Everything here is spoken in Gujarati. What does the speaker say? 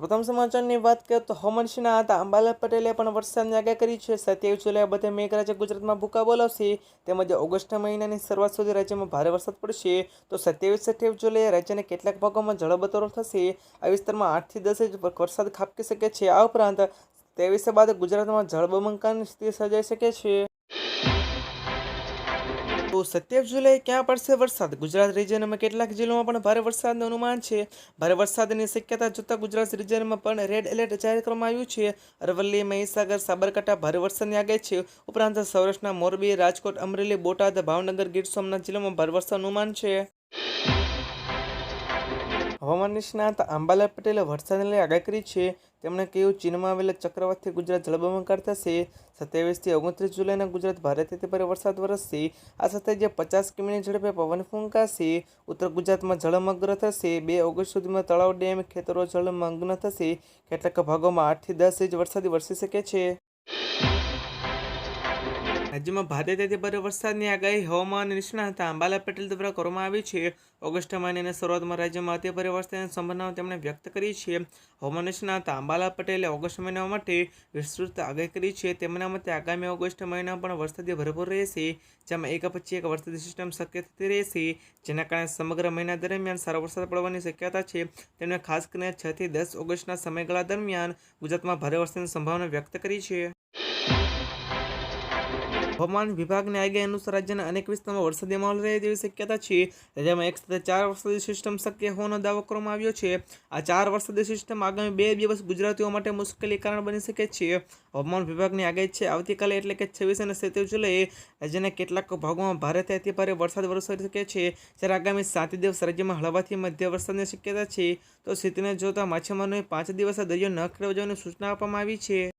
પ્રથમ સમાચારની વાત કરીએ તો હવામાન નિષ્ણાત અંબાલાલ પટેલે પણ વરસાદની આગાહી કરી છે. 27 જુલાઈ બધે મેઘરાજા ગુજરાતમાં ભૂકા બોલાવશે તેમજ ઓગસ્ટ મહિનાની શરૂઆત સુધી રાજ્યમાં ભારે વરસાદ પડશે. તો 27-28 જુલાઈએ રાજ્યના કેટલાક ભાગોમાં જળબતોરો થશે. આ વિસ્તારમાં 8 થી 10 ઇંચ વરસાદ ખાબકી શકે છે. આ ઉપરાંત 23 બાદ ગુજરાતમાં જળબંબાકારની સ્થિતિ સર્જાઈ શકે છે. તો 27 જુલાઈ ક્યાં પડશે વરસાદ? ગુજરાત રિજિયનમાં કેટલાક જિલ્લાઓમાં પણ ભારે વરસાદનું અનુમાન છે. ભારે વરસાદની શક્યતા જોતા ગુજરાત રિજિયનમાં પણ રેડ એલર્ટ જાહેર કરવામાં આવ્યું છે. અરવલ્લી, મહીસાગર, સાબરકાંઠા ભારે વરસાદની આગાહી છે. ઉપરાંત સૌરાષ્ટ્રના મોરબી, રાજકોટ, અમરેલી, બોટાદ, ભાવનગર, ગીર સોમનાથ જિલ્લામાં ભારે વરસાદનું અનુમાન છે. હવામાન નિષ્ણાત અંબાલાલ પટેલે વરસાદને લઈ આગાહી કરી છે. તેમણે કહ્યું, ચીનમાં આવેલા ચક્રવાતથી ગુજરાત જળબંબાકાર થશે. 27 થી 29 જુલાઈના ગુજરાત ભારેથી ભારે વરસાદ વરસશે. આ સાથે જે 50 કિમીની ઝડપે પવન ફૂંકાશે. ઉત્તર ગુજરાતમાં જળમગ્ન થશે. 2 ઓગસ્ટ સુધીમાં તળાવ, ડેમ, ખેતરો જળમગ્ન થશે. કેટલાક ભાગોમાં 8 થી 10 ઇંચ વરસાદ વરસી શકે છે. રાજ્યમાં ભારેથી ભારે વરસાદની આગાહી હવામાન નિષ્ણાત અંબાલાલ પટેલ દ્વારા કરવામાં આવી છે. ઓગસ્ટ મહિનાની શરૂઆતમાં રાજ્યમાં અતિભારે વરસાદની સંભાવના તેમણે વ્યક્ત કરી છે. હવામાન નિષ્ણાત અંબાલાલ પટેલે ઓગસ્ટ મહિના માટે વિસ્તૃત આગાહી કરી છે. તેમના મતે આગામી ઓગસ્ટ મહિનામાં પણ વરસાદી ભરપૂર રહેશે, જેમાં એક પછી એક વરસાદી સિસ્ટમ સક્રિય થતી રહેશે, જેના કારણે સમગ્ર મહિના દરમિયાન સારો વરસાદ પડવાની શક્યતા છે. તેમણે ખાસ કરીને 6 થી 10 ઓગસ્ટના સમયગાળા દરમિયાન ગુજરાતમાં ભારે વરસાદની સંભાવના વ્યક્ત કરી છે. હવામાન વિભાગની આગાહી અનુસાર રાજ્યના અનેક વિસ્તારોમાં વરસાદી માહોલ રહે તેવી શક્યતા છે. રાજ્યમાં એક સાથે 4 વરસાદી સિસ્ટમ સક્રિય હોવાનો દાવો કરવામાં આવ્યો છે. આ 4 વરસાદી સિસ્ટમ આગામી 2 દિવસ ગુજરાતીઓ માટે મુશ્કેલી કારણ બની શકે છે. હવામાન વિભાગની આગાહી છે આવતીકાલે એટલે કે 26 અને 27 જુલાઈએ રાજ્યના કેટલાક ભાગોમાં ભારેથી અતિભારે વરસાદ વરસી શકે છે. જ્યારે આગામી 7 દિવસ રાજ્યમાં હળવાથી મધ્ય વરસાદની શક્યતા છે. તો સ્થિતિને જોતા માછીમારોને 5 દિવસ દરિયો ન ખેડવા જવાની સૂચના આપવામાં આવી છે.